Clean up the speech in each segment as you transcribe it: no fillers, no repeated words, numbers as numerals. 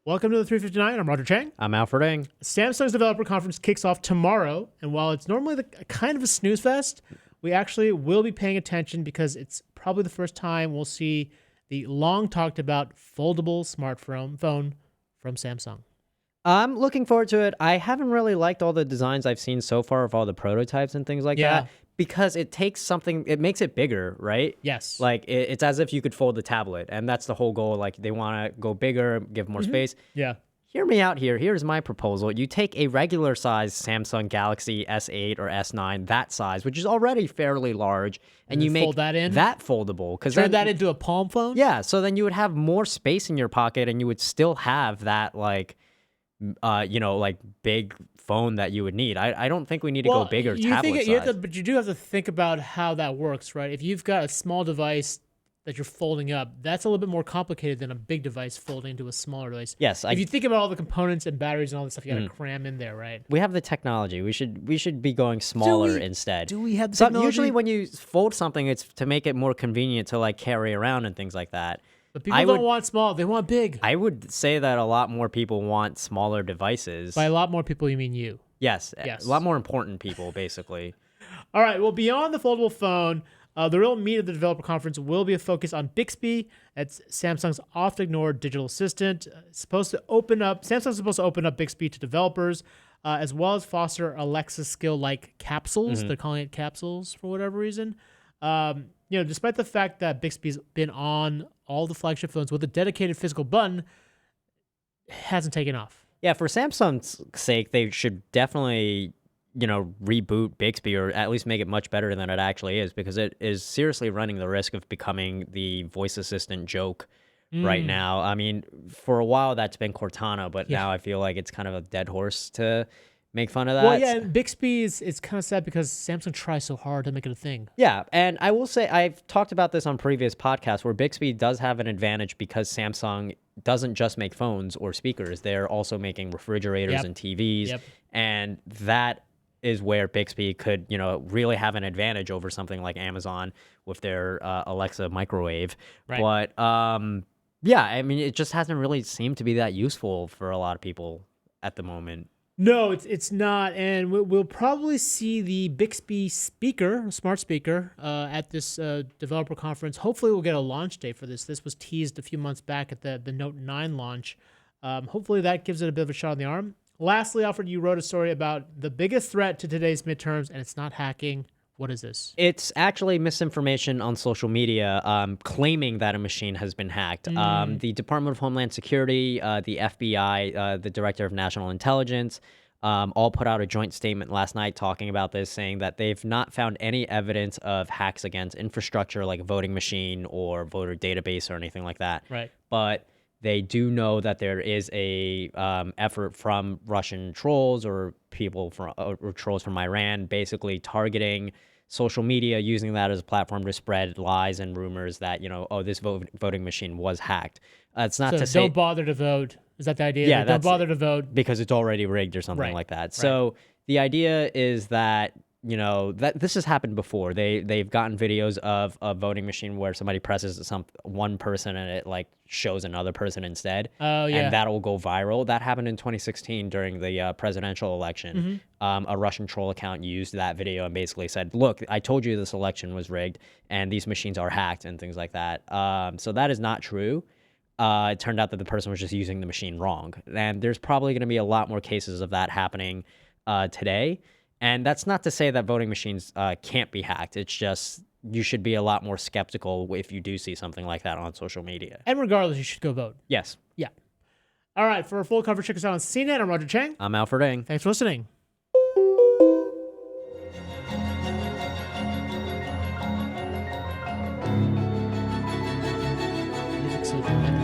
Welcome to the 359. I'm Roger Chang. I'm Alfred Ng. Samsung's developer conference kicks off tomorrow, and while it's normally kind of a snooze fest, we actually will be paying attention because it's probably the first time we'll see the long talked about foldable smartphone from Samsung. I'm looking forward to it. I haven't really liked all the designs I've seen so far of all the prototypes and things like that because it takes something, it makes it bigger, right? Yes. Like it's as if you could fold the tablet, and that's the whole goal. Like they want to go bigger, give more space. Yeah. Hear me out here. Here's my proposal. You take a regular size Samsung Galaxy S8 or S9, that size, which is already fairly large, and you make fold that in? that foldable. Turn that into a palm phone? Yeah, so then you would have more space in your pocket, and you would still have that like big phone that you would need. I don't think we need to go bigger tablet size. But you do have to think about how that works, right? If you've got a small device that you're folding up, that's a little bit more complicated than a big device folding into a smaller device. Yes. If you think about all the components and batteries and all this stuff, you got to cram in there, right? We have the technology. We should be going smaller instead. Do we have the technology? Usually when you fold something, it's to make it more convenient to like carry around and things like that. But people don't want small. They want big. I would say that a lot more people want smaller devices. By a lot more people, you mean you. Yes. A lot more important people, basically. All right. Well, beyond the foldable phone, the real meat of the developer conference will be a focus on Bixby. That's Samsung's oft-ignored digital assistant. Samsung's supposed to open up Bixby to developers, as well as foster Alexa skill-like capsules. They're calling it capsules for whatever reason. Despite the fact that Bixby's been on all the flagship phones with a dedicated physical button, it hasn't taken off. Yeah, for Samsung's sake, they should definitely, reboot Bixby, or at least make it much better than it actually is, because it is seriously running the risk of becoming the voice assistant joke right now. I mean, for a while that's been Cortana, but now I feel like it's kind of a dead horse to make fun of that. Well, yeah, Bixby it's kind of sad because Samsung tries so hard to make it a thing. Yeah, and I will say I've talked about this on previous podcasts where Bixby does have an advantage because Samsung doesn't just make phones or speakers. They're also making refrigerators and TVs, and that is where Bixby could, really have an advantage over something like Amazon with their Alexa microwave. Right. But I mean, it just hasn't really seemed to be that useful for a lot of people at the moment. No, it's not, and we'll probably see the Bixby speaker, smart speaker, at this developer conference. Hopefully, we'll get a launch date for this. This was teased a few months back at the Note 9 launch. Hopefully, that gives it a bit of a shot in the arm. Lastly, Alfred, you wrote a story about the biggest threat to today's midterms, and it's not hacking. What is this? It's actually misinformation on social media claiming that a machine has been hacked. The Department of Homeland Security, the FBI, the Director of National Intelligence, all put out a joint statement last night talking about this, saying that they've not found any evidence of hacks against infrastructure like a voting machine or voter database or anything like that. Right. But they do know that there is a effort from Russian trolls or people from or trolls from Iran, basically targeting social media, using that as a platform to spread lies and rumors that this voting machine was hacked. It's not to say don't bother to vote. Is that the idea? Yeah, don't bother to vote because it's already rigged or something like that. So the idea is that that this has happened before. They've gotten videos of a voting machine where somebody presses one person and it like shows another person instead. Oh yeah, and that'll go viral. That happened in 2016 during the presidential election. A Russian troll account used that video and basically said, "Look, I told you this election was rigged and these machines are hacked and things like that." So that is not true. It turned out that the person was just using the machine wrong, and there's probably going to be a lot more cases of that happening today. And that's not to say that voting machines can't be hacked. It's just you should be a lot more skeptical if you do see something like that on social media. And regardless, you should go vote. Yes. Yeah. All right. For a full coverage, check us out on CNET. I'm Roger Chang. I'm Alfred Ng. Thanks for listening. Music's so dramatic.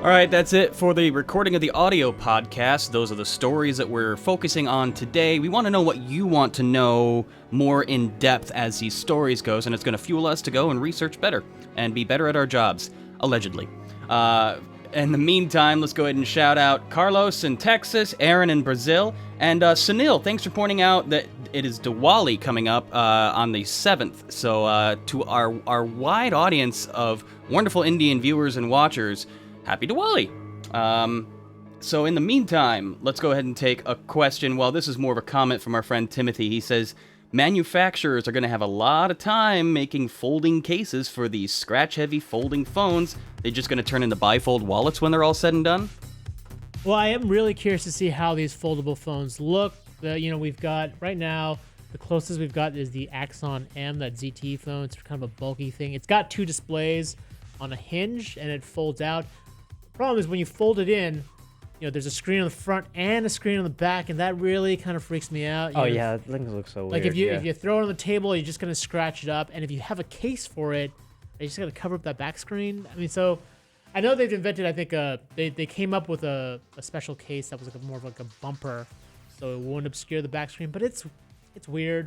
All right, that's it for the recording of the audio podcast. Those are the stories that we're focusing on today. We want to know what you want to know more in depth as these stories goes, and it's going to fuel us to go and research better and be better at our jobs, allegedly. In the meantime, let's go ahead and shout out Carlos in Texas, Aaron in Brazil, and Sunil. Thanks for pointing out that it is Diwali coming up on the 7th. So to our wide audience of wonderful Indian viewers and watchers, happy Diwali. So in the meantime, let's go ahead and take a question. Well, this is more of a comment from our friend Timothy. He says, manufacturers are going to have a lot of time making folding cases for these scratch-heavy folding phones. They're just going to turn into bifold wallets when they're all said and done? Well, I am really curious to see how these foldable phones look. We've got, right now, the closest we've got is the Axon M, that ZTE phone. It's kind of a bulky thing. It's got 2 displays on a hinge, and it folds out. The problem is when you fold it in, there's a screen on the front and a screen on the back, and that really kind of freaks me out. Yeah, things look so like weird. if you throw it on the table, you're just gonna scratch it up, and if you have a case for it, you just gotta cover up that back screen. I mean, so I know they've invented. I think they came up with a special case that was like more of like a bumper, so it won't obscure the back screen. But it's weird,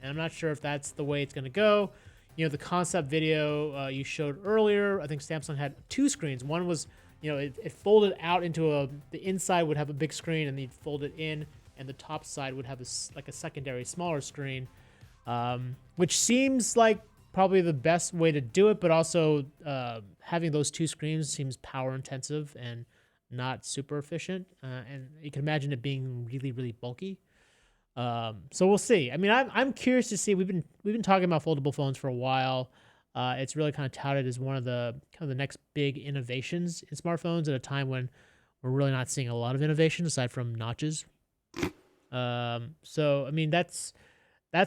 and I'm not sure if that's the way it's gonna go. The concept video you showed earlier, I think Samsung had 2 screens. One was it folded out into the inside would have a big screen, and you'd fold it in, and the top side would have a secondary smaller screen, which seems like probably the best way to do it, but also having those 2 screens seems power intensive and not super efficient, and you can imagine it being really, really bulky. So we'll see. I mean, I'm curious to see. We've been talking about foldable phones for a while. It's really kind of touted as one of the next big innovations in smartphones at a time when we're really not seeing a lot of innovation aside from notches. So I mean, that's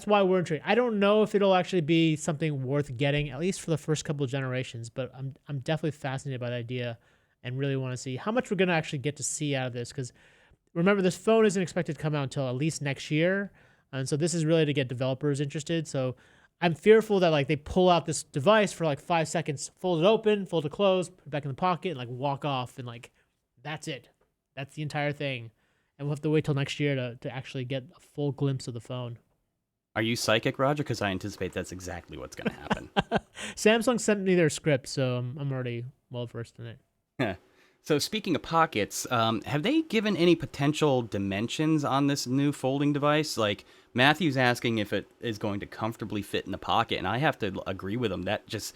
why we're intrigued. I don't know if it'll actually be something worth getting, at least for the first couple of generations, but I'm definitely fascinated by the idea and really want to see how much we're going to actually get to see out of this, because remember, this phone isn't expected to come out until at least next year, and so this is really to get developers interested. So I'm fearful that they pull out this device for 5 seconds, fold it open, fold it closed, put it back in the pocket, and walk off, and that's it. That's the entire thing. And we'll have to wait till next year to actually get a full glimpse of the phone. Are you psychic, Roger? Because I anticipate that's exactly what's going to happen. Samsung sent me their script, so I'm already well versed in it. Yeah. So speaking of pockets, have they given any potential dimensions on this new folding device? Matthew's asking if it is going to comfortably fit in the pocket, and I have to agree with him. That just,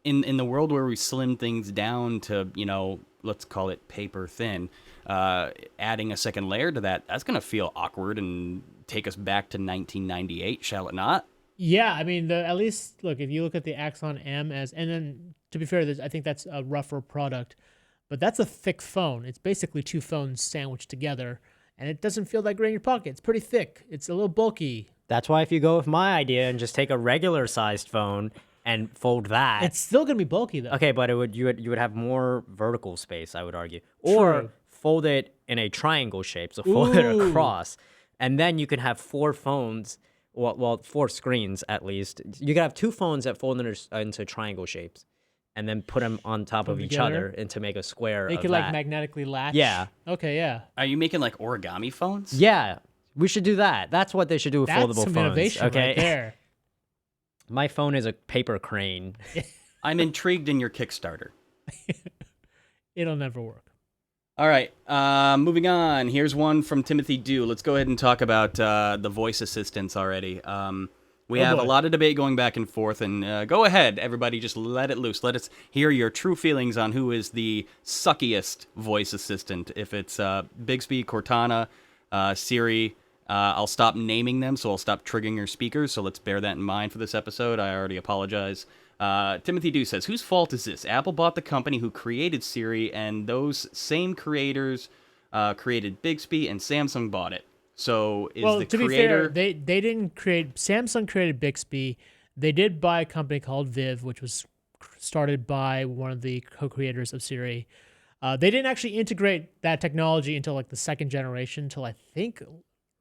in the world where we slim things down to, let's call it paper thin, adding a second layer to that, that's going to feel awkward and take us back to 1998, shall it not? Yeah, I mean, at least, look, if you look at the Axon M and then, to be fair, I think that's a rougher product, but that's a thick phone. It's basically 2 phones sandwiched together, and it doesn't feel that great in your pocket. It's pretty thick. It's a little bulky. That's why if you go with my idea and just take a regular sized phone and fold that, it's still gonna be bulky though. Okay, but you would have more vertical space, I would argue, or fold it in a triangle shape, so fold it across, and then you can have 4 phones. Well, 4 screens at least. You could have 2 phones that fold into triangle shapes, and then put them on top of each other and to make a square. They could magnetically latch. Yeah. Okay. Yeah. Are you making origami phones? Yeah, we should do that. That's what they should do with foldable That's some phones. Innovation Okay. right there. My phone is a paper crane. I'm intrigued in your Kickstarter. It'll never work. All right, moving on. Here's one from Timothy Dew. Let's go ahead and talk about the voice assistants already. We have a lot of debate going back and forth, and go ahead, everybody, just let it loose. Let us hear your true feelings on who is the suckiest voice assistant. If it's Bixby, Cortana, Siri, I'll stop naming them, so I'll stop triggering your speakers, so let's bear that in mind for this episode. I already apologize. Timothy Dew says, whose fault is this? Apple bought the company who created Siri, and those same creators created Bixby, and Samsung bought it. So is the to creator... be fair, they didn't create... Samsung created Bixby. They did buy a company called Viv, which was started by one of the co-creators of Siri. They didn't actually integrate that technology until the 2nd generation, until I think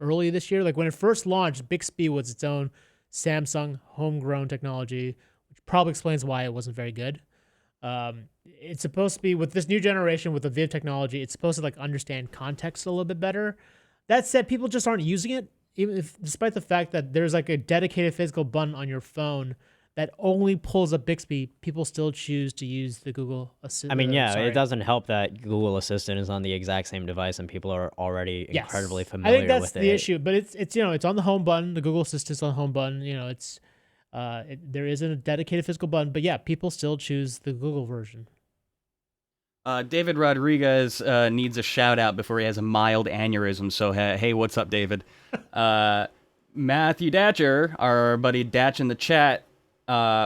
early this year. When it first launched, Bixby was its own Samsung homegrown technology, which probably explains why it wasn't very good. It's supposed to be, with this new generation, with the Viv technology, it's supposed to understand context a little bit better. That said, people just aren't using it, despite the fact that there's a dedicated physical button on your phone that only pulls up Bixby, people still choose to use the Google Assistant. I mean, yeah, it doesn't help that Google Assistant is on the exact same device and people are already incredibly familiar with it. I think that's the issue, but it's it's on the home button. The Google Assistant's on the home button. There isn't a dedicated physical button, but yeah, people still choose the Google version. David Rodriguez needs a shout out before he has a mild aneurysm. So hey, what's up, David? Matthew Datcher, our buddy Datch in the chat,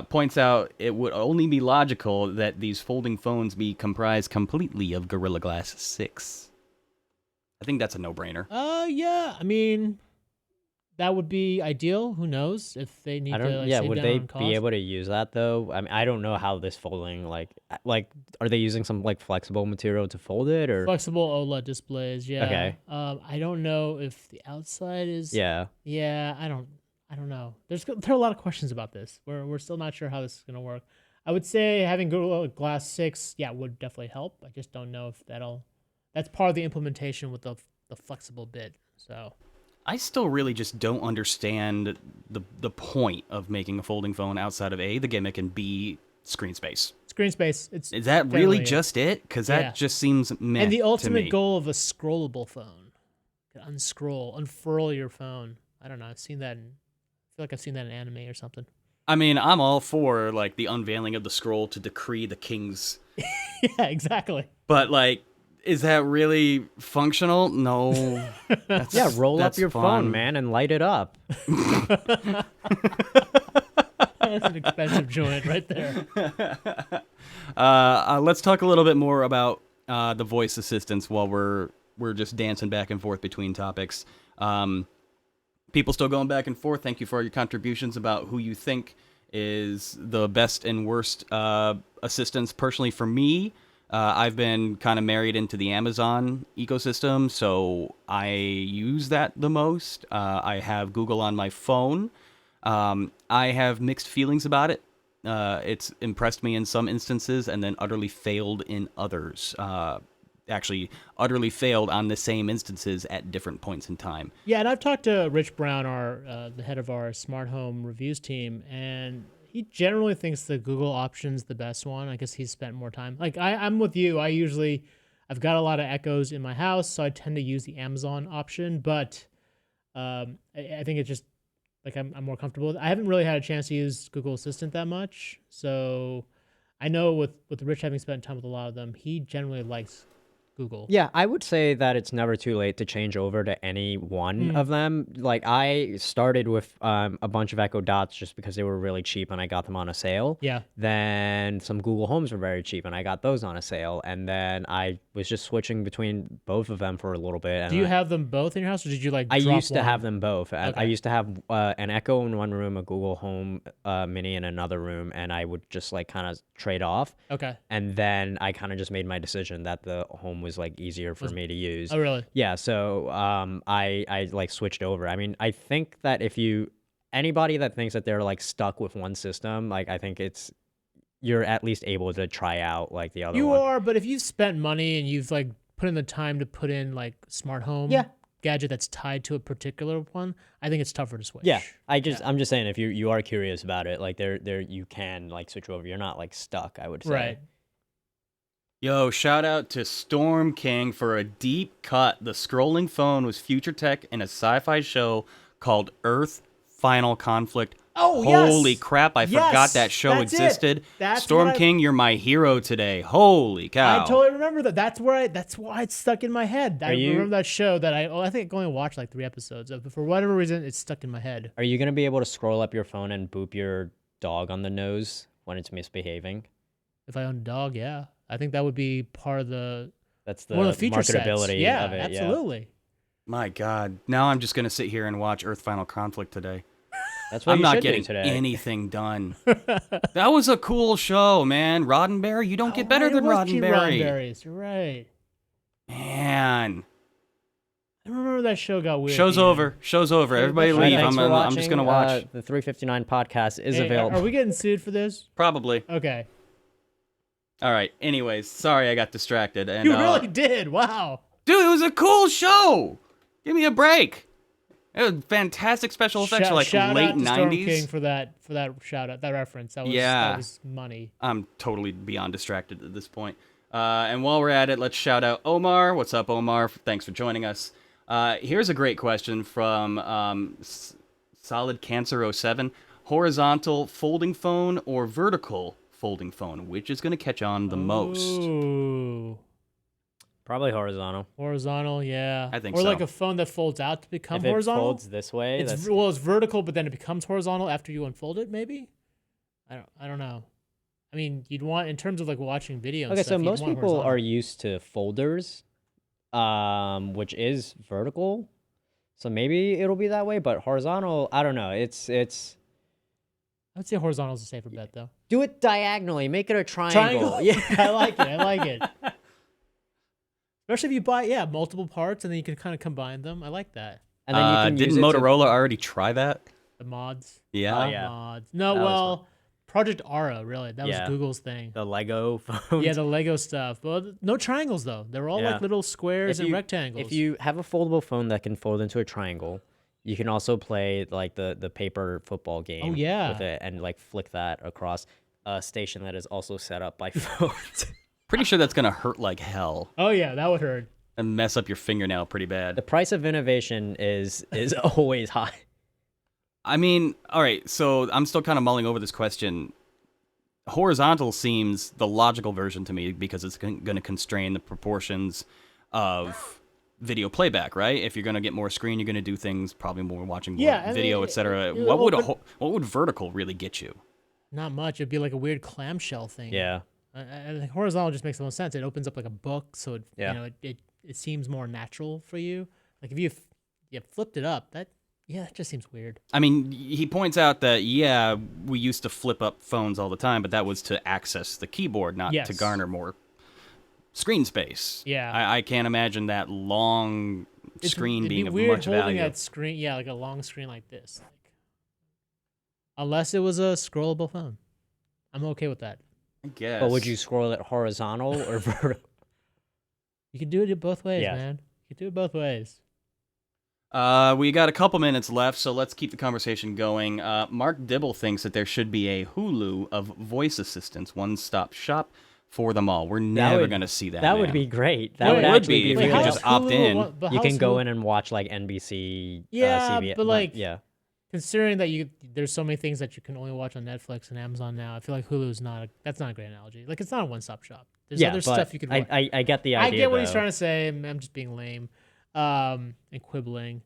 points out it would only be logical that these folding phones be comprised completely of Gorilla Glass 6. I think that's a no-brainer. Yeah. I mean, that would be ideal. Who knows if they need to save would down they on cost. be able to use that though? I mean, I don't know how this folding like are they using some like flexible material to fold it or Flexible OLED displays, yeah. Okay. I don't know if the outside is. Yeah. Yeah, I don't know. There are a lot of questions about this. We're still not sure how this is gonna work. I would say having Google Glass 6, would definitely help. I just don't know if that's part of the implementation with the flexible bit. So I still really just don't understand the point of making a folding phone outside of A, the gimmick, and B, screen space. Screen space. Is that really just it? Because that just seems meh And the ultimate to me. goal of a scrollable phone. Unfurl your phone. I don't know. I feel like I've seen that in anime or something. I mean, I'm all for like the unveiling of the scroll to decree the king's. Yeah, exactly. But like, is that really functional? No. Roll up that's your fun. phone, man, and light it up. That's an expensive joint right there. Let's talk a little bit more about the voice assistants while we're just dancing back and forth between topics. People still going back and forth. Thank you for your contributions about who you think is the best and worst assistants. Personally, for me, I've been kind of married into the Amazon ecosystem, so I use that the most. I have Google on my phone. I have mixed feelings about it. It's impressed me in some instances and then utterly failed in others. Actually, utterly failed on the same instances at different points in time. Yeah, and I've talked to Rich Brown, the head of our smart home reviews team, and he generally thinks the Google option's the best one. I guess he's spent more time. Like I'm with you. I've got a lot of Echoes in my house, so I tend to use the Amazon option. But I think it's just like I'm more comfortable with it. I haven't really had a chance to use Google Assistant that much, so I know with Rich having spent time with a lot of them, he generally likes Google. Yeah, I would say that it's never too late to change over to any one of them. Like I started with a bunch of Echo Dots just because they were really cheap and I got them on a sale. Yeah. Then some Google Homes were very cheap and I got those on a sale. And then I was just switching between both of them for a little bit. And Do you have them both in your house, or did you I drop used to one? have them both. I Okay. used to have an Echo in one room, a Google Home Mini in another room, and I would just like kind of trade off. Okay. And then I kind of just made my decision that the home was like easier for me to use. Oh, really? Yeah, so I like switched over. I mean, I think that anybody that thinks that they're like stuck with one system, like I think you're at least able to try out like the other You one. are, but if you've spent money and you've like put in the time to put in like smart home gadget that's tied to a particular one, I think it's tougher to switch. Yeah, I'm just saying if you are curious about it, like there you can like switch over. You're not like stuck, I would say. Right. Yo, shout out to Storm King for a deep cut. The scrolling phone was future tech in a sci-fi show called Earth Final Conflict. Oh, yes! Holy crap, I forgot that show That's it. existed. That's Storm what I- King, you're my hero today. Holy cow. I totally remember that. That's why it's stuck in my head. I you- remember that show that I think I only watched like 3 episodes of, but for whatever reason, it's stuck in my head. Are you gonna be able to scroll up your phone and boop your dog on the nose when it's misbehaving? If I owned a dog, yeah. I think that would be part of That's the one of the feature sets. marketability Yeah, of it. absolutely. My God. Now I'm just going to sit here and watch Earth Final Conflict today. Yeah. That's what I'm you not should getting do today. anything done. That was a cool show, man. Roddenberry, you don't get better than Roddenberry. Roddenberry's, you're right. Man. I remember that show got weird. Show's at the end. over. Show's over. Everybody All All right, leave. thanks for I'm just going to watch. The 359 podcast is Hey, available. Are we getting sued for this? Probably. Okay. All right. Anyways, sorry I got distracted. And, You really did. Wow. Dude, it was a cool show. Give me a break. It was fantastic special effects for like shout late out to Storm 90s. King for that shout out, that reference. That was money. I'm totally beyond distracted at this point. And while we're at it, let's shout out Omar. What's up, Omar? Thanks for joining us. Here's a great question from Solid Cancer 07. Horizontal folding phone or vertical folding phone? Which is going to catch on the most? Ooh. Probably horizontal. Horizontal, yeah. I think or so. like a phone that folds out to become If it horizontal. folds this way, It's vertical, but then it becomes horizontal after you unfold it. Maybe. I don't know. I mean, you'd want in terms of like watching video. And okay, stuff, so most people horizontal. are used to folders, which is vertical. So maybe it'll be that way, but horizontal, I don't know. It's. I would say horizontal is a safer bet, though. Do it diagonally. Make it a triangle. Yeah, I like it. Especially if you buy multiple parts and then you can kind of combine them. I like that. And then you can didn't use it to- Motorola already try that? The mods. Yeah. Oh, yeah. Mods. No, That was well, Project Aura, really. That was Yeah. Google's thing. the Lego phones. Yeah, the Lego stuff. Well, no triangles, though. They're all Yeah. like little squares and you- rectangles. If you have a foldable phone that can fold into a triangle, you can also play like the paper football game. Oh, yeah. With it and like flick that across a station that is also set up by phones. Pretty sure that's going to hurt like hell Oh, yeah, that would hurt. and mess up your fingernail pretty bad. The price of innovation is always high. I mean, all right, so I'm still kind of mulling over this question. Horizontal seems the logical version to me because it's going to constrain the proportions of video playback, right? If you're going to get more screen, you're going to do things probably more watching more Yeah, video, etc. it- What would well, what would vertical really get you? Not much. It'd be like a weird clamshell thing. Yeah. I think horizontal just makes the most sense. It opens up like a book, so Yeah. it seems more natural for you. Like if you flipped it up, that just seems weird. I mean, he points out that we used to flip up phones all the time, but that was to access the keyboard, not to Yes. garner more screen space. Yeah. I can't imagine that long screen It'd being be of weird much holding value. that screen, like a long screen like this. Unless it was a scrollable phone. I'm okay with that. I guess. But would you scroll it horizontal or vertical? You can do it both ways, Yes. man. You can do it both ways. We got a couple minutes left, so let's keep the conversation going. Mark Dibble thinks that there should be a Hulu of voice assistants, one-stop shop for them all. We're never would- going to see that. That would man. be great. Well, That it would would actually be be if really you could awesome. just opt in. You can go in and watch like NBC, CBS. but like, yeah. considering that there's so many things that you can only watch on Netflix and Amazon now, I feel like Hulu's that's not a great analogy. Like it's not a one-stop shop. There's Yeah, other but stuff you could watch. I get the idea. I get what he's though. trying to say. I'm just being lame, and quibbling.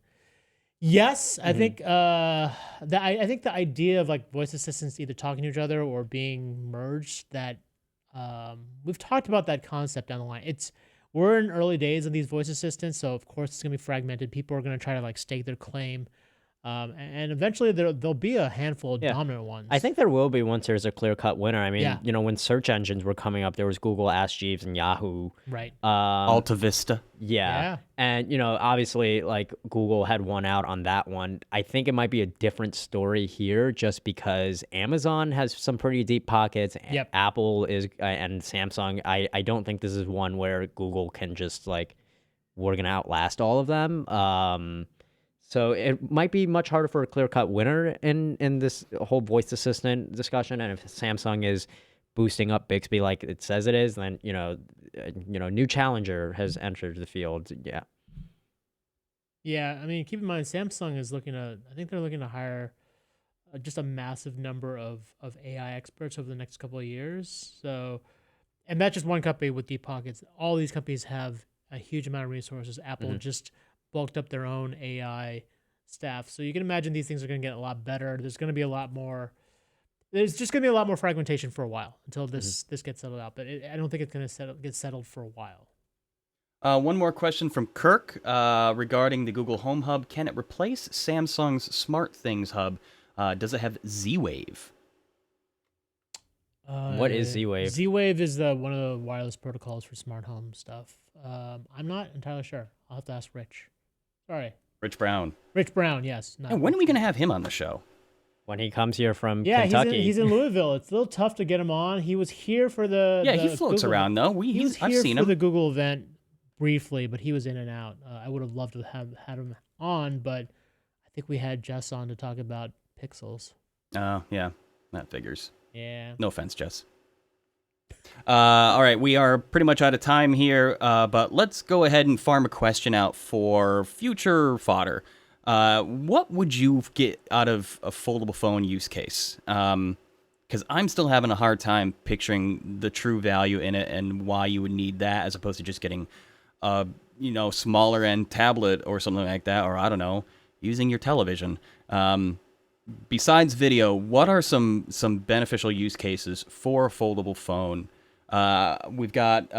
Yes, I think I think the idea of like voice assistants either talking to each other or being merged. That we've talked about that concept down the line. We're in early days of these voice assistants, so of course it's gonna be fragmented. People are gonna try to like stake their claim, and eventually there'll be a handful of dominant ones. I think there will be once there's a clear-cut winner. I mean, Yeah. when search engines were coming up, there was Google, Ask Jeeves, and Yahoo. right. Alta Vista. Yeah. And, obviously, like, Google had won out on that one. I think it might be a different story here just because Amazon has some pretty deep pockets. Yep. Apple is, and Samsung. I don't think this is one where Google can just, like, we're going to outlast all of them. So it might be much harder for a clear-cut winner in this whole voice assistant discussion. And if Samsung is boosting up Bixby like it says it is, then, new challenger has entered the field. Yeah. Yeah, I mean, keep in mind, Samsung is I think they're looking to hire just a massive number of AI experts over the next couple of years. So, and that's just one company with deep pockets. All these companies have a huge amount of resources. Apple just bulked up their own AI staff. So you can imagine these things are going to get a lot better. There's just going to be a lot more fragmentation for a while until this gets settled out. But I don't think it's going to get settled for a while. One more question from Kirk regarding the Google Home Hub. Can it replace Samsung's SmartThings Hub? Does it have Z-Wave? What is Z-Wave? Z-Wave is one of the wireless protocols for smart home stuff. I'm not entirely sure. I'll have to ask Rich. Sorry. Rich Brown. Rich Brown, yes. Hey, when are we going to have him on the show? When he comes here from Yeah, Kentucky. he's in Louisville. It's a little tough to get him on. He was here for the Yeah, he floats Google- around, though. He was I've here seen for him. the Google event briefly, but he was in and out. I would have loved to have had him on, but I I think we had Jess on to talk about Pixels. Oh, yeah, that figures. Yeah. No offense, Jess. All right, we are pretty much out of time here, but let's go ahead and farm a question out for future fodder. What would you get out of a foldable phone use case? Because I'm still having a hard time picturing the true value in it and why you would need that as opposed to just getting a smaller end tablet or something like that, or I don't know, using your television. Besides video, what are some beneficial use cases for a foldable phone? We've got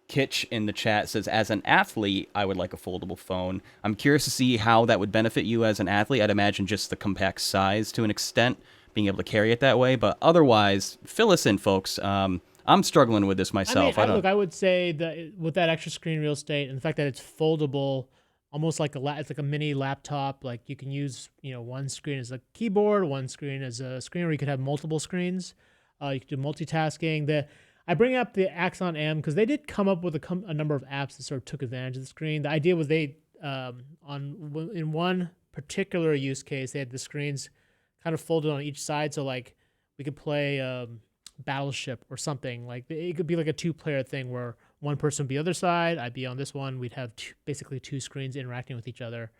Kitch in the chat says, as an athlete, I would like a foldable phone. I'm curious to see how that would benefit you as an athlete. I'd imagine just the compact size to an extent, being able to carry it that way. But otherwise, fill us in, folks. I'm struggling with this myself. I would say that with that extra screen real estate and the fact that it's foldable, almost like it's like a mini laptop. Like you can use, one screen as a keyboard, one screen as a screen, or you could have multiple screens. You could do multitasking. I bring up the Axon M because they did come up with a number of apps that sort of took advantage of the screen. The idea was in one particular use case, they had the screens kind of folded on each side, so like we could play Battleship or something. Like it could be like a 2-player thing where one person would be the other side, I'd be on this one. We'd have basically 2 screens interacting with each other.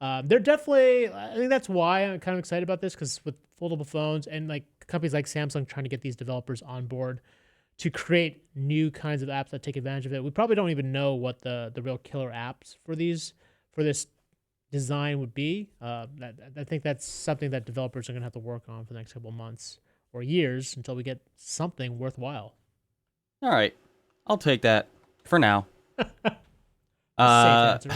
They're definitely, I think that's why I'm kind of excited about this, because with foldable phones and like companies like Samsung trying to get these developers on board to create new kinds of apps that take advantage of it. We probably don't even know what the real killer apps for this design would be. I think that's something that developers are going to have to work on for the next couple of months or years until we get something worthwhile. All right. I'll take that for now. Safe answer.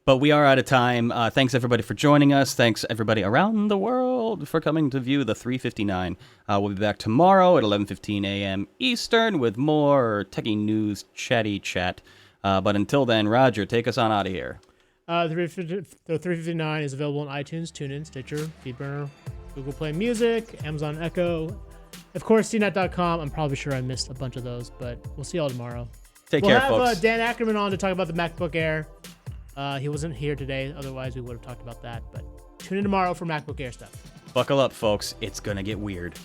But we are out of time. Thanks, everybody, for joining us. Thanks, everybody around the world for coming to view the 359. We'll be back tomorrow at 11:15 a.m. Eastern with more techie news, chatty chat. But until then, Roger, take us on out of here. The 359 is available on iTunes, TuneIn, Stitcher, FeedBurner, Google Play Music, Amazon Echo, of course, CNET.com. I'm probably sure I missed a bunch of those, but we'll see y'all tomorrow. Take care, folks. We'll have Dan Ackerman on to talk about the MacBook Air. He wasn't here today, otherwise we would have talked about that. But tune in tomorrow for MacBook Air stuff. Buckle up, folks. It's going to get weird.